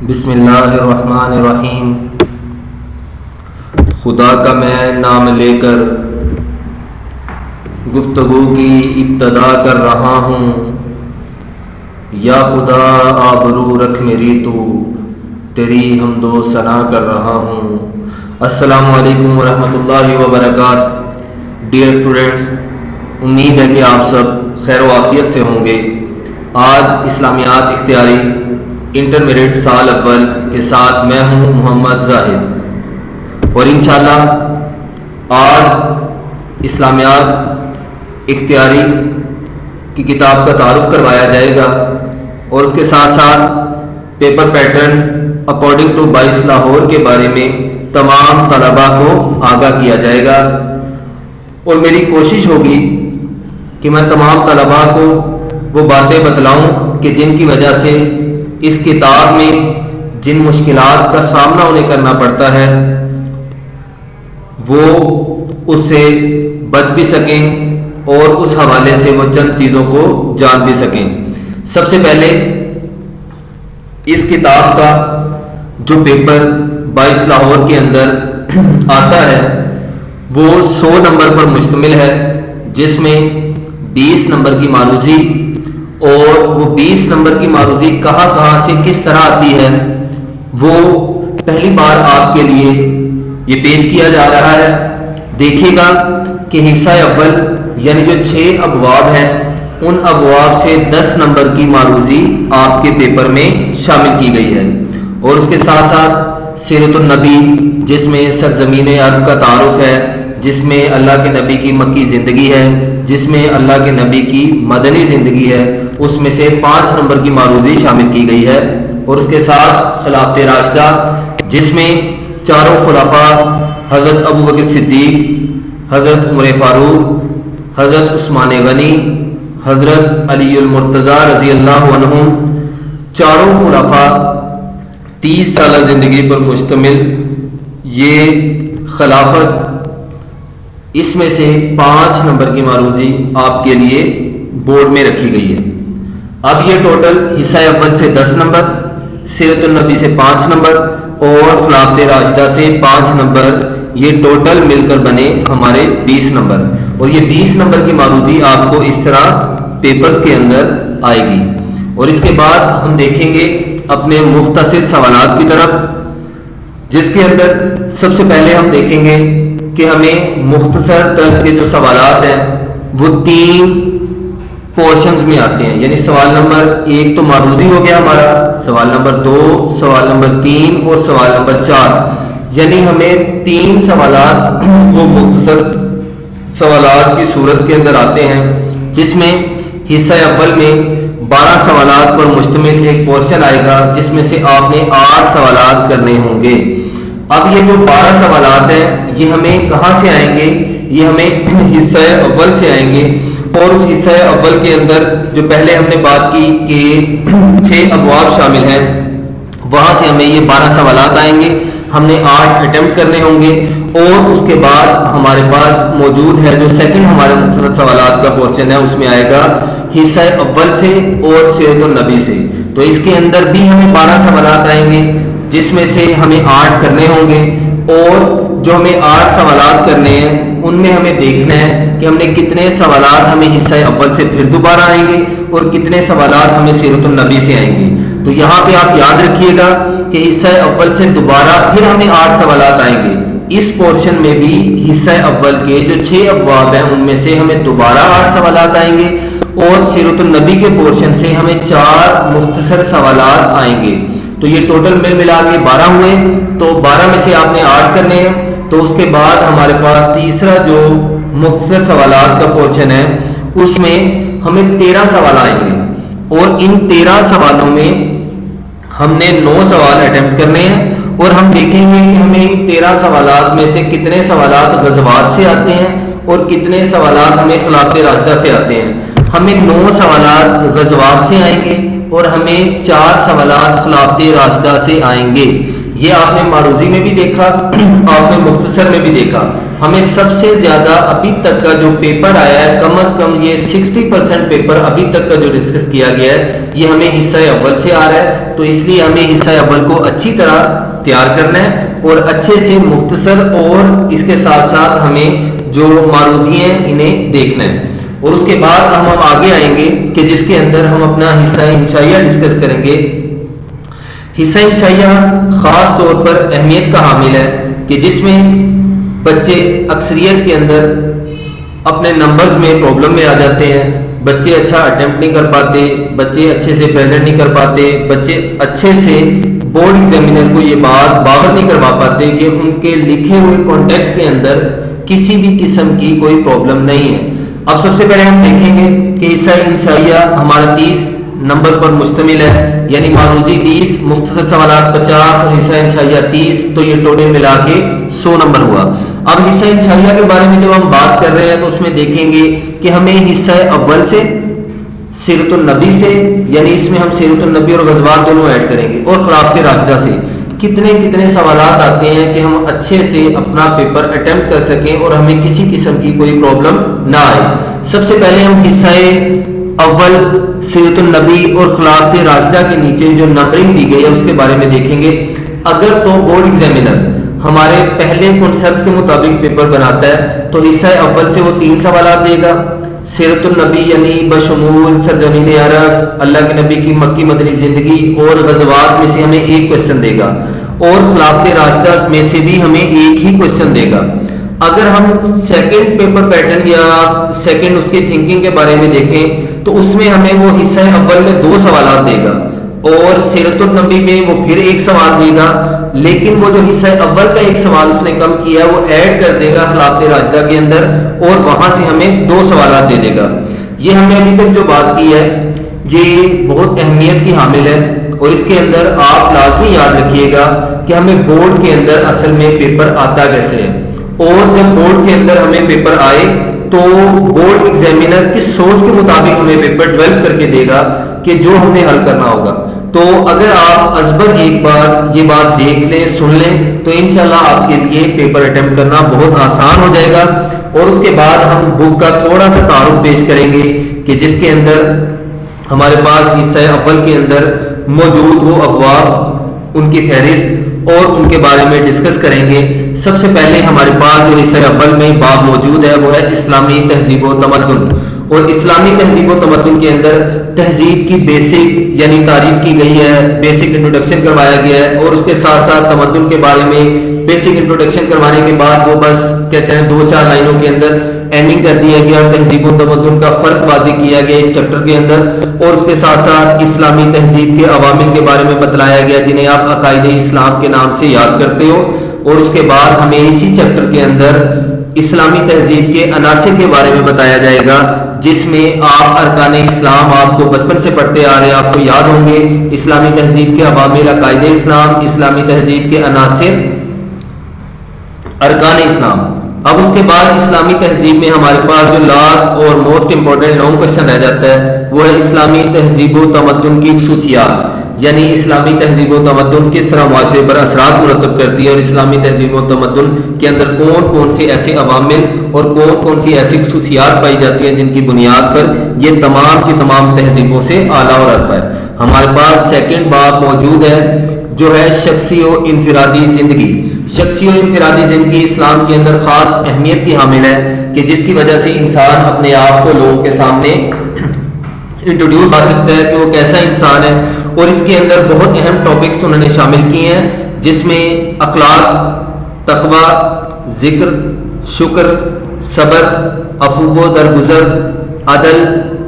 بسم اللہ الرحمن الرحیم۔ خدا کا میں نام لے کر گفتگو کی ابتدا کر رہا ہوں، یا خدا آبرو رکھ میری تو تیری حمد و ثنا کر رہا ہوں۔ السلام علیکم ورحمۃ اللہ وبرکاتہ۔ ڈیئر اسٹوڈنٹس، امید ہے کہ آپ سب خیر و عافیت سے ہوں گے۔ آج اسلامیات اختیاری انٹرمیڈیٹ سال اول کے ساتھ میں ہوں محمد زاہد، اور انشاءاللہ آج اسلامیات اختیاری کی کتاب کا تعارف کروایا جائے گا، اور اس کے ساتھ ساتھ پیپر پیٹرن اکارڈنگ ٹو بائس لاہور کے بارے میں تمام طلباء کو آگاہ کیا جائے گا، اور میری کوشش ہوگی کہ میں تمام طلباء کو وہ باتیں بتلاؤں کہ جن کی وجہ سے اس کتاب میں جن مشکلات کا سامنا انہیں کرنا پڑتا ہے وہ اس سے بچ بھی سکیں اور اس حوالے سے وہ چند چیزوں کو جان بھی سکیں۔ سب سے پہلے اس کتاب کا جو پیپر 22 لاہور کے اندر آتا ہے وہ 100 نمبر پر مشتمل ہے، جس میں 20 نمبر کی معروضی، اور وہ 20 نمبر کی معروضی کہاں سے کس طرح آتی ہے وہ پہلی بار آپ کے لیے یہ پیش کیا جا رہا ہے۔ دیکھیے گا کہ حصہ اول یعنی جو 6 ابواب ہیں ان ابواب سے 10 نمبر کی معروضی آپ کے پیپر میں شامل کی گئی ہے، اور اس کے ساتھ ساتھ سیرت النبی جس میں سرزمین عرب کا تعارف ہے، جس میں اللہ کے نبی کی مکی زندگی ہے، جس میں اللہ کے نبی کی مدنی زندگی ہے، اس میں سے 5 نمبر کی معروضی شامل کی گئی ہے، اور اس کے ساتھ خلافت راشدہ جس میں چاروں خلفاء حضرت ابو بکر صدیق، حضرت عمر فاروق، حضرت عثمان غنی، حضرت علی المرتضیٰ رضی اللہ عنہم، چاروں خلفاء 30 سالہ زندگی پر مشتمل یہ خلافت، اس میں سے 5 نمبر کی معروضی آپ کے لیے بورڈ میں رکھی گئی ہے۔ اب یہ ٹوٹل حصہ اول سے 10 نمبر، سیرت النبی سے 5 نمبر اور خلافت راشدہ سے 5 نمبر، یہ ٹوٹل مل کر بنے ہمارے 20 نمبر، اور یہ 20 نمبر کی معروضی آپ کو اس طرح پیپرز کے اندر آئے گی۔ اور اس کے بعد ہم دیکھیں گے اپنے مختصر سوالات کی طرف، جس کے اندر سب سے پہلے ہم دیکھیں گے کہ ہمیں مختصر طرز کے جو سوالات ہیں وہ 3 پورشنز میں آتے ہیں، یعنی سوال نمبر 1 تو معروضی ہو گیا ہمارا، سوال نمبر 2، سوال نمبر 3 اور سوال نمبر 4، یعنی ہمیں 3 سوالات وہ مختصر سوالات کی صورت کے اندر آتے ہیں، جس میں حصہ اول میں 12 سوالات پر مشتمل ایک پورشن آئے گا، جس میں سے آپ نے 8 سوالات کرنے ہوں گے۔ اب یہ جو 12 سوالات ہیں یہ ہمیں کہاں سے آئیں گے؟ یہ ہمیں حصہ اول سے آئیں گے، اور اس حصہ اول کے اندر جو پہلے ہم نے بات کی کہ 6 ابواب شامل ہیں، وہاں سے ہمیں یہ 12 سوالات آئیں گے، ہم نے 8 اٹیمپٹ کرنے ہوں گے، اور اس کے بعد ہمارے پاس موجود ہے جو سیکنڈ ہمارے مختصر سوالات کا پورشن ہے، اس میں آئے گا حصہ اول سے اور سیرت النبی سے، تو اس کے اندر بھی ہمیں 12 سوالات آئیں گے، جس میں سے ہمیں 8 کرنے ہوں گے، اور جو ہمیں 8 سوالات کرنے ہیں ان میں ہمیں دیکھنا ہے کہ ہم نے کتنے سوالات ہمیں حصہ اول سے پھر دوبارہ آئیں گے اور کتنے سوالات ہمیں سیرت النبی سے آئیں گے۔ تو یہاں پہ آپ یاد رکھیے گا کہ حصہ اول سے دوبارہ پھر ہمیں 8 سوالات آئیں گے، اس پورشن میں بھی حصہ اول کے جو 6 ابواب ہیں ان میں سے ہمیں دوبارہ 8 سوالات آئیں گے، اور سیرت النبی کے پورشن سے ہمیں 4 مختصر سوالات آئیں گے، تو یہ ٹوٹل ملا کے 12 ہوئے، تو 12 میں سے آپ نے 8 کرنے ہیں، تو اس کے بعد ہمارے پاس تیسرا جو مختصر سوالات کا پورشن ہے اس میں ہمیں 13 سوال آئیں گے، اور ان 13 سوالوں میں ہم نے 9 سوال اٹیمپٹ کرنے ہیں، اور ہم دیکھیں گے کہ ہمیں ان 13 سوالات میں سے کتنے سوالات غزوات سے آتے ہیں اور کتنے سوالات ہمیں خلافت راشدہ سے آتے ہیں۔ ہمیں 9 سوالات غزوات سے آئیں گے اور ہمیں 4 سوالات خلافت راشدہ سے آئیں گے، یہ آپ نے معروضی میں بھی دیکھا، آپ نے مختصر میں بھی دیکھا. ہمیں سب سے زیادہ ابھی تک کا جو پیپر آیا ہے، کم از کم یہ 60% پیپر ابھی تک کا جو ڈسکس کیا گیا ہے یہ ہمیں حصہ اول سے آ رہا ہے. تو اس لیے ہمیں حصہ اول کو اچھی طرح تیار کرنا ہے اور اچھے سے مختصر، اور اس کے ساتھ ساتھ ہمیں جو معروضی ہیں انہیں دیکھنا ہے. اور اس کے بعد ہم آگے آئیں گے کہ جس کے اندر ہم اپنا حصہ انشائیہ ڈسکس کریں گے. حصہ انشائیہ خاص طور پر اہمیت کا حامل ہے کہ جس میں بچے اکثریت کے اندر اپنے نمبرز میں پرابلم میں آ جاتے ہیں. بچے اچھا اٹیمپٹ نہیں کر پاتے، بچے اچھے سے پریزنٹ نہیں کر پاتے، بچے اچھے سے بورڈ ایگزامینر کو یہ بات باور نہیں کروا پاتے کہ ان کے لکھے ہوئے کانٹیکٹ کے اندر کسی بھی قسم کی کوئی پرابلم نہیں ہے. اب سب سے پہلے ہم دیکھیں گے کہ حصہ انشائیہ ہمارا 30 نمبر پر مشتمل ہے، یعنی معروضی 20، مختصر سوالات 50 اور حصہ انشائیہ 30، تو یہ ٹوٹل ملا کے 100 نمبر ہوا. اب حصہ انشائیہ کے بارے میں جب ہم بات کر رہے ہیں تو اس میں دیکھیں گے کہ ہمیں حصہ اول سے، سیرت النبی سے، یعنی اس میں ہم سیرت النبی اور غزوات دونوں ایڈ کریں گے، اور خلافت راشدہ سے کتنے سوالات آتے ہیں کہ ہم اچھے سے اپنا پیپر اٹیمپٹ کر سکیں اور ہمیں کسی قسم کی کوئی پرابلم نہ آئے. سب سے پہلے ہم حصہ اول سیرت النبی اور خلافت راشدہ کے نیچے جو نمبرنگ دی گئی ہے اس کے بارے میں دیکھیں گے. اگر تو بورڈ ایگزامینر ہمارے پہلے کنسپٹ کے مطابق پیپر بناتا ہے تو حصہ اول سے وہ 3 سوالات دے گا. سیرت النبی یعنی بشمول سرزمین عرب، اللہ کے نبی کی مکی مدنی زندگی اور غزوات میں سے ہمیں ایک کوشچن دے گا، اور خلافت راشدہ میں سے بھی ہمیں ایک ہی کوشچن دے گا. اگر ہم سیکنڈ پیپر پیٹرن یا سیکنڈ اس کی تھنکنگ کے بارے میں دیکھیں تو اس میں ہمیں وہ حصہ اول میں 2 سوالات دے گا، اور سیرت النبی میں وہ پھر 1 سوال دے گا، لیکن وہ جو حصہ اول کا 1 سوال اس نے کم کیا وہ ایڈ کر دے گا خلافت راشدہ کے اندر، اور وہاں سے ہمیں 2 سوالات دے دے گا. یہ ہم نے ابھی تک جو بات کی ہے یہ بہت اہمیت کی حامل ہے، اور اس کے اندر آپ لازمی یاد رکھیے گا کہ ہمیں بورڈ کے اندر اصل میں پیپر آتا کیسے ہے، اور جب بورڈ کے اندر ہمیں پیپر آئے تو بورڈ ایگزامینر کس سوچ کے مطابق ہمیں پیپر ڈیولپ کر کے دے گا کہ جو ہم نے حل کرنا ہوگا. تو اگر آپ ازبر ایک بار یہ بات دیکھ لیں، سن لیں، تو انشاءاللہ آپ کے لیے پیپر اٹیمپٹ کرنا بہت آسان ہو جائے گا. اور اس کے بعد ہم بک کا تھوڑا سا تعارف پیش کریں گے کہ جس کے اندر ہمارے پاس حصہ اول کے اندر موجود وہ ابواب، ان کی فہرست اور ان کے بارے میں ڈسکس کریں گے. سب سے پہلے ہمارے پاس جو حصہ اول میں باب موجود ہے وہ ہے اسلامی تہذیب و تمدن. اور اسلامی تہذیب و تمدن کے اندر تہذیب کی بیسک یعنی تعریف کی گئی ہے، بیسک انٹروڈکشن کروایا گیا ہے، اور اس کے ساتھ ساتھ تمدن کے بارے میں بیسک انٹروڈکشن کروانے کے بعد وہ بس کہتے ہیں 2-4 لائنوں کے اندر اینڈنگ کر دیا گیا، تہذیب و تمدن کا فرق واضح کیا گیا اس چیپٹر کے اندر. اور اس کے ساتھ ساتھ اسلامی تہذیب کے عوامل کے بارے میں بتلایا گیا جنہیں آپ عقائد اسلام کے نام سے یاد کرتے ہو. اور اس کے بعد ہمیں اسی چیپٹر کے اندر اسلامی تہذیب کے عناصر کے بارے میں بتایا جائے گا، جس میں آپ ارکان اسلام آپ کو بچپن سے پڑھتے آ رہے ہیں، آپ کو یاد ہوں گے. اسلامی تہذیب کے عوامل، عقائد اسلام، اسلامی تہذیب کے عناصر، ارکان اسلام. اب اس کے بعد اسلامی تہذیب میں ہمارے پاس جو لاسٹ اور موسٹ امپورٹنٹ لانگ کوشچن رہ جاتا ہے وہ ہے اسلامی تہذیب و تمدن کی خصوصیات، یعنی اسلامی تہذیب و تمدن کس طرح معاشرے پر اثرات مرتب کرتی ہے، اور اسلامی تہذیب و تمدن کے اندر کون کون سے ایسے عوامل اور کون کون سی ایسی خصوصیات پائی جاتی ہیں جن کی بنیاد پر یہ تمام کی تمام تہذیبوں سے اعلیٰ اور ارفع ہے. ہمارے پاس سیکنڈ باب موجود ہے جو ہے شخصی و انفرادی زندگی. شخصی و انفرادی زندگی اسلام کے اندر خاص اہمیت کی حامل ہے کہ جس کی وجہ سے انسان اپنے آپ کو لوگوں کے سامنے انٹروڈیوس آ سکتا ہے کہ وہ کیسا انسان ہے. اور اس کے اندر بہت اہم ٹاپکس انہوں نے شامل کیے ہیں جس میں اخلاق، تقوی، ذکر، شکر، صبر، عفو و درگزر، عدل،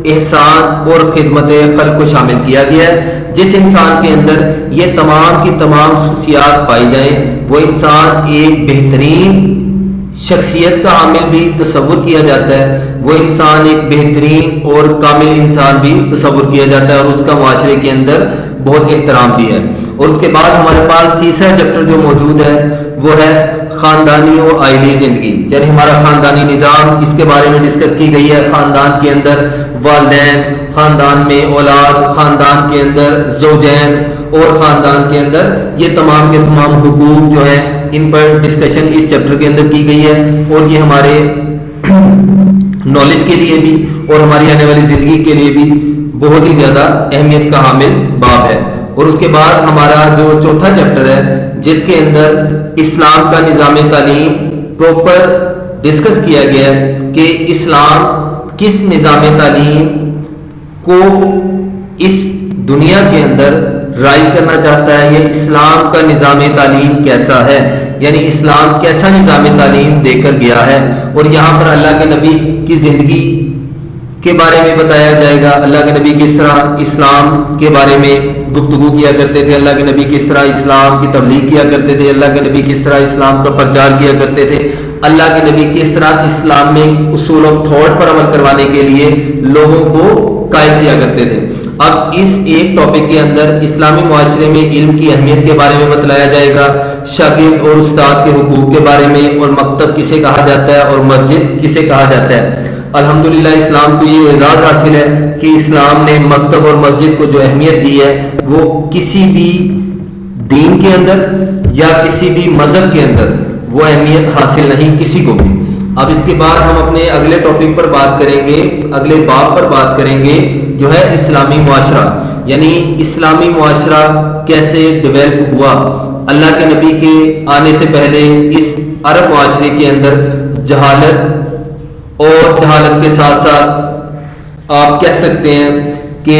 احسان اور خدمت خلق کو شامل کیا گیا ہے. جس انسان کے اندر یہ تمام کی تمام خصوصیات پائی جائیں وہ انسان ایک بہترین شخصیت کا حامل بھی تصور کیا جاتا ہے، وہ انسان ایک بہترین اور کامل انسان بھی تصور کیا جاتا ہے، اور اس کا معاشرے کے اندر بہت احترام بھی ہے. اور اس کے بعد ہمارے پاس تیسرا چیپٹر جو موجود ہے وہ ہے خاندانی و آئلی زندگی، یعنی ہمارا خاندانی نظام، اس کے بارے میں ڈسکس کی گئی ہے۔ خاندان کے اندر والدین، خاندان میں اولاد، خاندان کے اندر زوجین اور خاندان کے اندر یہ تمام کے تمام حقوق جو ہیں ان پر ڈسکشن اس چیپٹر کے اندر کی گئی ہے، اور یہ ہمارے نالج کے لیے بھی اور ہماری آنے والی زندگی کے لیے بھی بہت ہی زیادہ اہمیت کا حامل باب ہے۔ اور اس کے بعد ہمارا جو چوتھا چیپٹر ہے جس کے اندر اسلام کا نظام تعلیم پروپر ڈسکس کیا گیا ہے کہ اسلام کس نظام تعلیم کو اس دنیا کے اندر رائج کرنا چاہتا ہے، یا اسلام کا نظام تعلیم کیسا ہے، یعنی اسلام کیسا نظام تعلیم دے کر گیا ہے۔ اور یہاں پر اللہ کے نبی کی زندگی کے بارے میں بتایا جائے گا، اللہ کے نبی کس طرح اسلام کے بارے میں گفتگو کیا کرتے تھے، اللہ کے نبی کس طرح اسلام کی تبلیغ کیا کرتے تھے، اللہ کے نبی کس طرح اسلام کا پرچار کیا کرتے تھے، اللہ کے نبی کس طرح اسلام میں اصول آف تھاٹ پر عمل کروانے کے لیے لوگوں کو قائل کیا کرتے تھے۔ اب اس ایک ٹاپک کے اندر اسلامی معاشرے میں علم کی اہمیت کے بارے میں بتلایا جائے گا، شاگرد اور استاد کے حقوق کے بارے میں، اور مکتب کسے کہا جاتا ہے اور مسجد کسے کہا جاتا ہے۔ الحمدللہ اسلام کو یہ اعزاز حاصل ہے کہ اسلام نے مکتب اور مسجد کو جو اہمیت دی ہے وہ کسی بھی دین کے اندر یا کسی بھی مذہب کے اندر وہ اہمیت حاصل نہیں کسی کو بھی۔ اب اس کے بعد ہم اپنے اگلے ٹاپک پر بات کریں گے، اگلے باب پر بات کریں گے جو ہے اسلامی معاشرہ، یعنی اسلامی معاشرہ کیسے ڈیولپ ہوا۔ اللہ کے نبی کے آنے سے پہلے اس عرب معاشرے کے اندر جہالت اور جہالت کے ساتھ ساتھ آپ کہہ سکتے ہیں کہ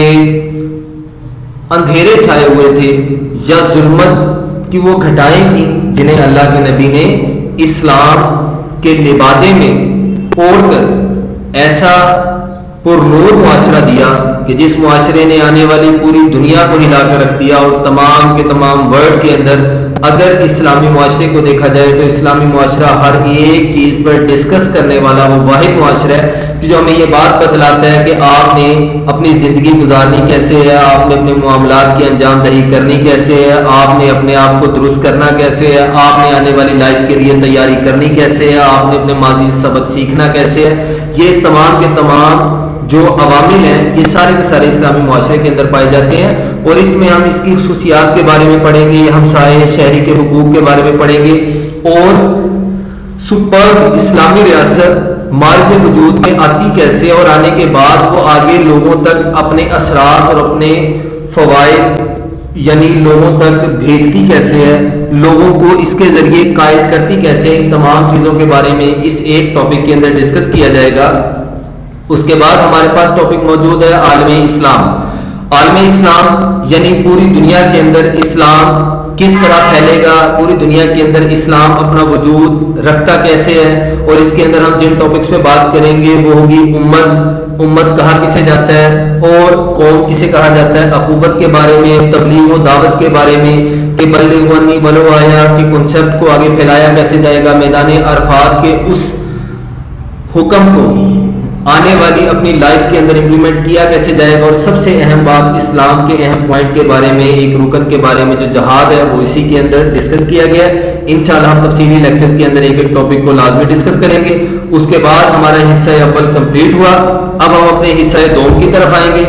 اندھیرے چھائے ہوئے تھے یا ظلمت کی وہ گھٹائیں تھیں جنہیں اللہ کے نبی نے اسلام کے لبادے میں اوڑھ کر ایسا پر نور معاشرہ دیا کہ جس معاشرے نے آنے والی پوری دنیا کو ہلا کر رکھ دیا، اور تمام کے تمام ورلڈ کے اندر اگر اسلامی معاشرے کو دیکھا جائے تو اسلامی معاشرہ ہر ایک چیز پر ڈسکس کرنے والا وہ واحد معاشرہ ہے جو ہمیں یہ بات بتلاتا ہے کہ آپ نے اپنی زندگی گزارنی کیسے ہے، آپ نے اپنے معاملات کی انجام دہی کرنی کیسے ہے، آپ نے اپنے آپ کو درست کرنا کیسے ہے، آپ نے آنے والی لائف کے لیے تیاری کرنی کیسے ہے، آپ نے اپنے ماضی سے سبق سیکھنا کیسے ہے۔ یہ تمام کے تمام جو عوامل ہیں یہ سارے کے سارے اسلامی معاشرے کے اندر پائے جاتے ہیں، اور اس میں ہم اس کی خصوصیات کے بارے میں پڑھیں گے، ہمسائے شہری کے حقوق کے بارے میں پڑھیں گے، اور سپر اسلامی ریاست معرض وجود میں آتی کیسے، اور آنے کے بعد وہ آگے لوگوں تک اپنے اثرات اور اپنے فوائد یعنی لوگوں تک بھیجتی کیسے ہے، لوگوں کو اس کے ذریعے قائل کرتی کیسے، ان تمام چیزوں کے بارے میں اس ایک ٹاپک کے اندر ڈسکس کیا جائے گا۔ اس کے بعد ہمارے پاس ٹاپک موجود ہے عالم اسلام۔ عالم اسلام یعنی پوری دنیا کے اندر اسلام کس طرح پھیلے گا، پوری دنیا کے اندر اسلام اپنا وجود رکھتا کیسے ہے، اور اس کے اندر ہم جن ٹاپکس پہ بات کریں گے وہ ہوگی امت کہا کسے جاتا ہے اور قوم کسے کہا جاتا ہے، اخوت کے بارے میں، تبلیغ و دعوت کے بارے میں کہ بلغوا انی ولو آیا کہ کنسپٹ کو آگے پھیلایا کیسے جائے گا، میدان عرفات کے اس حکم کو آنے والی اپنی لائف کے اندر امپلیمنٹ کیا کیسے جائے گا، اور سب سے اہم بات اسلام کے اہم پوائنٹ کے بارے میں، ایک رکن کے بارے میں جو جہاد ہے وہ اسی کے اندر ڈسکس کیا گیا ہے۔ انشاءاللہ ہم تفصیلی لیکچرز کے اندر ایک ایک ٹاپک کو لازمی ڈسکس کریں گے۔ اس کے بعد ہمارا حصہ اول کمپلیٹ ہوا، اب ہم اپنے حصہ دوم کی طرف آئیں گے۔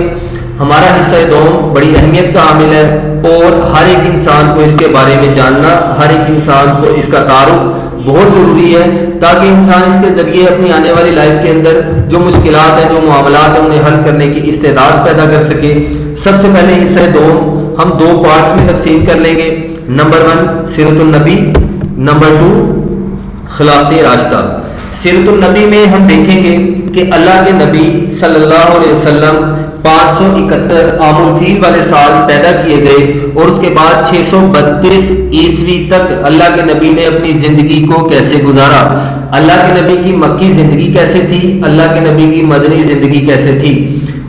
ہمارا حصہ دوم بڑی اہمیت کا حامل ہے، اور ہر ایک انسان کو اس کے بارے میں جاننا، ہر ایک انسان کو اس کا تعارف بہت ضروری ہے، تاکہ انسان اس کے ذریعے اپنی آنے والی لائف کے اندر جو مشکلات ہیں، جو معاملات ہیں، انہیں حل کرنے کی استعداد پیدا کر سکے۔ سب سے پہلے حصہ دوم ہم دو پارٹس میں تقسیم کر لیں گے۔ نمبر 1 سیرت النبی، نمبر 2 خلافت راشدہ۔ سیرت النبی میں ہم دیکھیں گے کہ اللہ کے نبی صلی اللہ علیہ وسلم 571 عام الفیل والے سال پیدا کیے گئے، اور اس کے بعد 632 عیسوی تک اللہ کے نبی نے اپنی زندگی کو کیسے گزارا، اللہ کے نبی کی مکی زندگی کیسے تھی، اللہ کے نبی کی مدنی زندگی کیسے تھی۔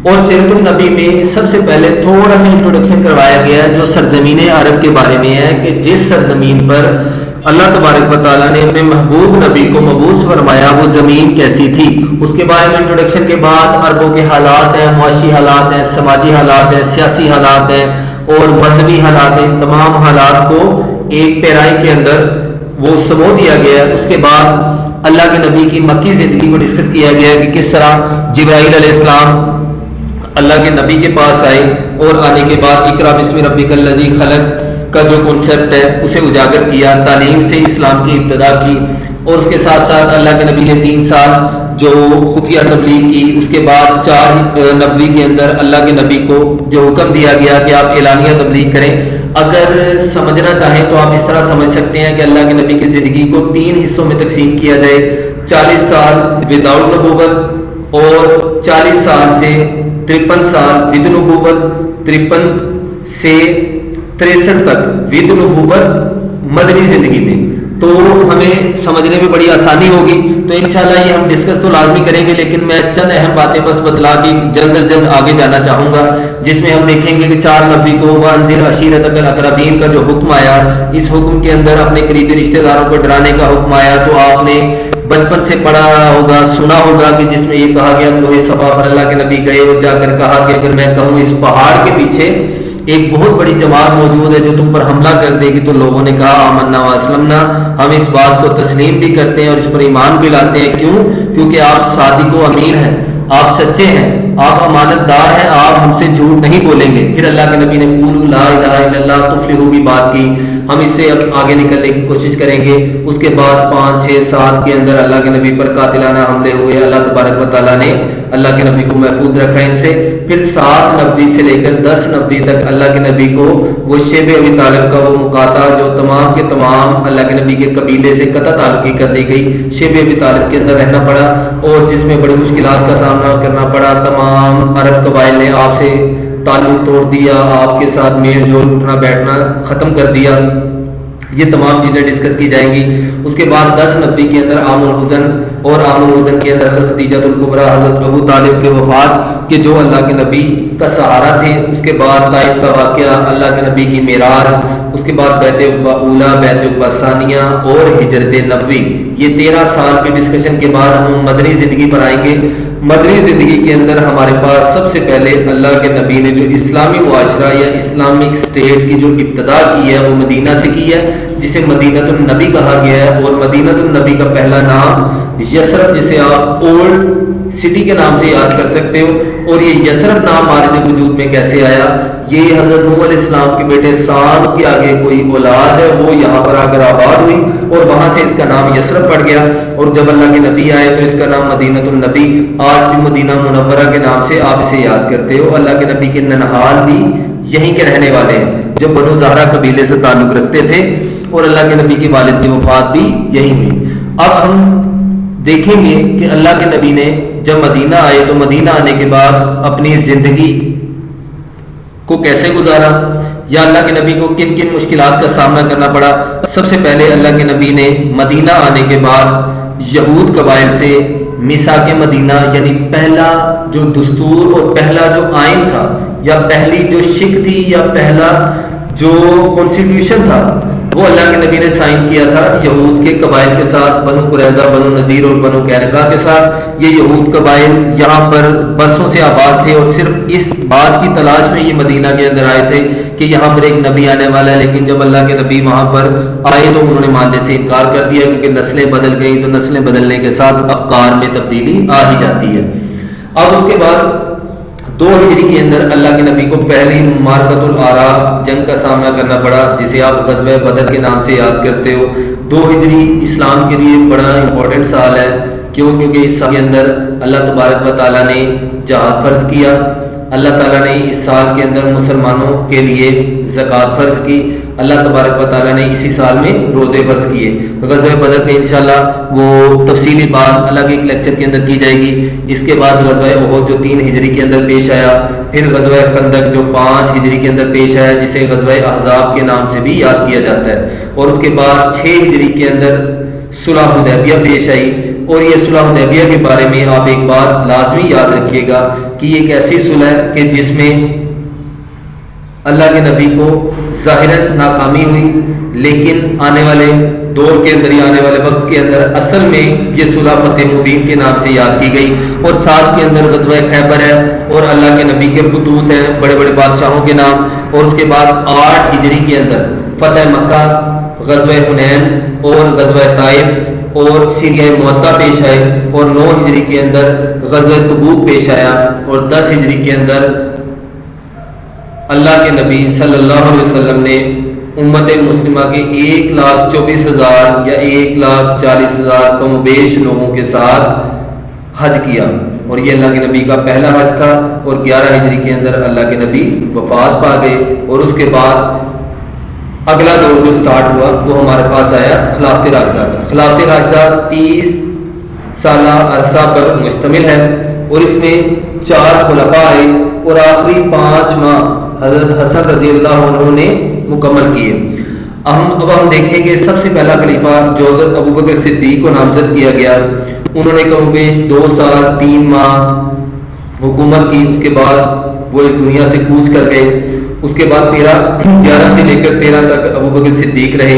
اور سیرت النبی میں سب سے پہلے تھوڑا سا انٹروڈکشن کروایا گیا جو سرزمین عرب کے بارے میں ہے، کہ جس سرزمین پر اللہ تبارک و تعالیٰ نے اپنے محبوب نبی کو مبعوث فرمایا وہ زمین کیسی تھی۔ اس کے بارے میں انٹروڈکشن کے بعد عربوں کے حالات ہیں، معاشی حالات ہیں، سماجی حالات ہیں، سیاسی حالات ہیں، اور مذہبی حالات ہیں، تمام حالات کو ایک پیرائی کے اندر وہ سمو دیا گیا ہے۔ اس کے بعد اللہ کے نبی کی مکی زندگی کو ڈسکس کیا گیا ہے کہ کس طرح جبرائیل علیہ السلام اللہ کے نبی کے پاس آئے اور آنے کے بعد اقرا بسم ربک الذی خلق کا جو کنسیپٹ ہے اسے اجاگر کیا، تعلیم سے اسلام کی ابتدا کی، اور اس کے ساتھ ساتھ اللہ کے نبی نے 3 سال جو خفیہ تبلیغ کی، اس کے بعد 4 نبوی کے اندر اللہ کے نبی کو جو حکم دیا گیا کہ آپ اعلانیہ تبلیغ کریں۔ اگر سمجھنا چاہیں تو آپ اس طرح سمجھ سکتے ہیں کہ اللہ کے نبی کی زندگی کو 3 حصوں میں تقسیم کیا جائے، 40 سال وداؤٹ نبوت اور 40 سال سے 53 سال ود نبوت، 53 سے 63 تک ود نبوت مدنی زندگی میں، تو ہمیں سمجھنے میں بڑی آسانی ہوگی۔ تو انشاءاللہ یہ ہم ڈسکس تو لازمی کریں گے، لیکن میں چند اہم باتیں بس بتلا کے جلد از جلد آگے جانا چاہوں گا، جس میں ہم دیکھیں گے کہ 4 نبی کو وانذر عشیرتک الاقربین کا جو حکم آیا، اس حکم کے اندر اپنے قریبی رشتہ داروں کو ڈرانے کا حکم آیا۔ تو آپ نے بچپن سے پڑھا ہوگا، سنا ہوگا کہ جس میں یہ کہا گیا کوہ صفا پر اللہ کے نبی گئے اور جا کر کہا کہ اگر میں کہوں اس پہاڑ کے پیچھے ایک بہت بڑی جماعت موجود ہے جو تم پر حملہ کر دے گی، تو لوگوں نے کہا آمنا واسلمنا، ہم اس بات کو تسلیم بھی کرتے ہیں اور اس پر ایمان بھی لاتے ہیں۔ کیوں؟ کیونکہ آپ صادق و امین ہیں، آپ سچے ہیں، آپ امانت دار ہیں، آپ ہم سے جھوٹ نہیں بولیں گے۔ پھر اللہ کے نبی نے قولوا لا الہ الا اللہ تفلحوا کی بات کی، ہم اس سے اب آگے نکلنے کی کوشش کریں گے۔ اس کے بعد 5 6 7 کے اندر اللہ کے نبی پر قاتلانہ حملے ہوئے، اللہ تبارک و تعالیٰ نے اللہ کے نبی کو محفوظ رکھا ان سے۔ پھر 7 نبی سے لے کر 10 نبی تک اللہ کے نبی کو وہ شیب ابی طالب کا وہ مقاطع جو تمام کے تمام اللہ کے نبی کے قبیلے سے قطع تعلقی کر دی گئی، شیب ابی طالب کے اندر رہنا پڑا، اور جس میں بڑی مشکلات کا سامنا کرنا پڑا۔ تمام عرب قبائل نے آپ سے تعلق توڑ دیا، آپ کے ساتھ میل جول اٹھنا بیٹھنا ختم کر دیا۔ یہ تمام چیزیں ڈسکس کی جائیں گی۔ اس کے بعد 10 نبی کے اندر عام الحزن، اور عام الحزن کے اندر حضرت خدیجہ الکبریٰ، حضرت ابو طالب کے وفات کے جو اللہ کے نبی کا سہارا تھے۔ اس کے بعد طائف کا واقعہ، اللہ کے نبی کی معراج، اس کے بعد بیت عقبہ اولا، بیت عقبہ ثانیہ اور ہجرت نبوی۔ یہ 13 سال کے ڈسکشن کے بعد ہم مدنی زندگی پر آئیں گے۔ مدنی زندگی کے اندر ہمارے پاس سب سے پہلے اللہ کے نبی نے جو اسلامی معاشرہ یا اسلامک اسٹیٹ کی جو ابتدا کی ہے وہ مدینہ سے کی ہے، جسے مدینۃ النبی کہا گیا ہے۔ اور مدینۃ النبی کا پہلا نام یثرب، جسے آپ اولڈ سٹی کے نام سے یاد کر سکتے ہو۔ اور یہ یثرب نام مارج وجود میں کیسے آیا؟ یہ حضرت نوح علیہ السلام کے بیٹے سام کے آگے کوئی اولاد ہے، وہ یہاں پر آ کر آباد ہوئی اور وہاں سے اس کا نام یثرب پڑ گیا۔ اور جب اللہ کے نبی آئے تو اس کا نام مدینۃ النبی، آج بھی مدینہ منورہ کے نام سے آپ اسے یاد کرتے ہو۔ اللہ کے نبی کے ننہال بھی یہیں کے رہنے والے ہیں، جو بنو زہرہ قبیلے سے تعلق رکھتے تھے، اور اللہ کے نبی کے والد کی وفات بھی یہیں ہوئی۔ اب ہم دیکھیں گے کہ اللہ کے نبی نے جب مدینہ آئے تو مدینہ آنے کے بعد اپنی زندگی کو کیسے گزارا، یا اللہ کے نبی کو کن کن مشکلات کا سامنا کرنا پڑا۔ سب سے پہلے اللہ کے نبی نے مدینہ آنے کے بعد یہود قبائل سے میثاق مدینہ، یعنی پہلا جو دستور اور پہلا جو آئین تھا، یا پہلی جو شک تھی، یا پہلا جو کانسٹیٹیوشن تھا، وہ اللہ کے نبی نے سائن کیا تھا یہود کے قبائل کے ساتھ، بنو قریظہ، بنو نذیر اور بنو قینقاع کے ساتھ۔ یہ یہود قبائل یہاں پر برسوں سے آباد تھے، اور صرف اس بات کی تلاش میں یہ مدینہ کے اندر آئے تھے کہ یہاں پر ایک نبی آنے والا ہے۔ لیکن جب اللہ کے نبی وہاں پر آئے تو انہوں نے ماننے سے انکار کر دیا، کیونکہ نسلیں بدل گئیں، تو نسلیں بدلنے کے ساتھ افکار میں تبدیلی آ ہی جاتی ہے۔ اب اس کے بعد 2 ہجری کے اندر اللہ کے نبی کو پہلی معرکۃ الآراء جنگ کا سامنا کرنا پڑا، جسے آپ غزوہ بدر کے نام سے یاد کرتے ہو۔ 2 ہجری اسلام کے لیے بڑا امپورٹنٹ سال ہے، کیونکہ اس سال کے اندر اللہ تبارک و تعالیٰ نے جہاد فرض کیا۔ اللہ تعالیٰ نے اس سال کے اندر مسلمانوں کے لیے زکوٰۃ فرض کی۔ اللہ تبارک و تعالیٰ نے اسی سال میں روزے فرض کیے۔ غزوہ بدر میں انشاءاللہ وہ تفصیلی بات الگ ایک لیکچر کے اندر کی جائے گی۔ اس کے بعد غزوہ احد جو 3 ہجری کے اندر پیش آیا، پھر غزوہ خندق جو 5 ہجری کے اندر پیش آیا، جسے غزوہ احزاب کے نام سے بھی یاد کیا جاتا ہے۔ اور اس کے بعد 6 ہجری کے اندر صلح حدیبیہ پیش آئی۔ اور یہ صلح حدیبیہ کے بارے میں آپ ایک بات لازمی یاد رکھیے گا کہ یہ ایک ایسی صلح ہے کہ جس میں اللہ کے نبی کو ظاہراً ناکامی ہوئی، لیکن آنے والے دور کے اندر یا آنے والے وقت کے اندر اصل میں یہ صلح فتح مبین کے نام سے یاد کی گئی۔ اور ساتھ کے اندر غزوہ خیبر ہے، اور اللہ کے نبی کے خطوط ہیں بڑے بڑے بادشاہوں کے نام، اور اس کے بعد 8 ہجری کے اندر فتح مکہ، غزوہ حنین اور غزوہ طائف اور سیریہ معطہ پیش آئے، اور 9 ہجری کے اندر غزوہ تبوک پیش آیا، اور 10 ہجری کے اندر اللہ کے نبی صلی اللہ علیہ وسلم نے امت مسلمہ کے 1,24,000 یا 1,40,000 کم و بیش لوگوں کے ساتھ حج کیا، اور یہ اللہ کے نبی کا پہلا حج تھا، اور 11 ہجری کے اندر اللہ کے نبی وفات پا گئے، اور اس کے بعد اگلا دور جو سٹارٹ ہوا وہ ہمارے پاس آیا خلافت راشدہ کا۔ خلافت راشدہ 30 سالہ عرصہ پر مشتمل ہے، اور اس میں 4 خلفاء آئے، اور آخری 5 ماہ حضرت حسن رضی اللہ عنہ نے مکمل کیے۔ اب ہم دیکھیں گے سب سے پہلا خلیفہ جو حضرت ابوبکر صدیق کو نامزد کیا گیا، انہوں نے کم و بیش 2 سال 3 ماہ حکومت کی، اس کے بعد وہ اس دنیا سے کوچ کر گئے۔ اس کے بعد 11 سے لے کر 13 تک ابوبکر صدیق رہے،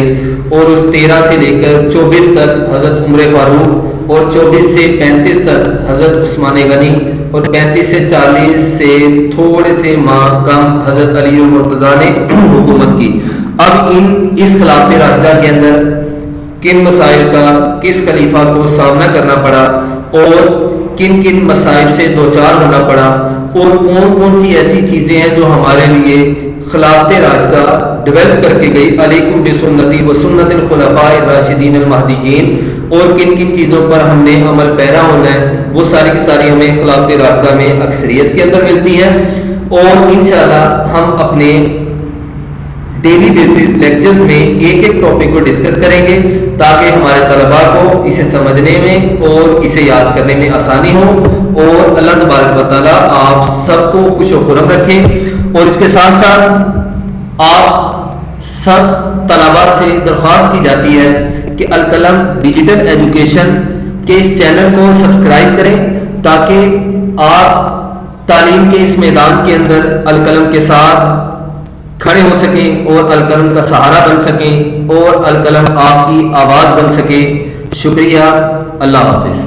اور اس 13 سے لے کر 24 تک حضرت عمر فاروق، اور 24 سے 35 تک حضرت عثمان غنی، اور 35 سے 40 سے تھوڑے سے ماہ کم حضرت علی المرتضیٰ نے حکومت کی۔ اب اس خلافت راشدہ کے اندر کن مسائل کا کس خلیفہ کو سامنا کرنا پڑا، اور کن کن مسائل سے دوچار ہونا پڑا، اور کون کون سی ایسی چیزیں ہیں جو ہمارے لیے خلافت راشدہ ڈیولپ کر کے گئی، علیکم بسنتی و سنت الخلفاء الراشدین المہدیین، اور کن کن چیزوں پر ہم نے عمل پیرا ہونا ہے، وہ ساری کی ساری ہمیں خلافت راشدہ میں اکثریت کے اندر ملتی ہیں۔ اور انشاءاللہ ہم اپنے ڈیلی بیسس لیکچرز میں ایک ٹاپک کو ڈسکس کریں گے تاکہ ہمارے طلباء کو اسے سمجھنے میں اور اسے یاد کرنے میں آسانی ہو، اور اللہ تبارک و تعالیٰ آپ سب کو خوش و خرم رکھیں۔ اور اس کے ساتھ ساتھ آپ سب طلباء سے درخواست کی جاتی ہے کہ القلم ڈیجیٹل ایجوکیشن کے اس چینل کو سبسکرائب کریں تاکہ آپ تعلیم کے اس میدان کے اندر القلم کے ساتھ کھڑے ہو سکیں، اور القلم کا سہارا بن سکیں، اور القلم آپ کی آواز بن سکے۔ شکریہ، اللہ حافظ۔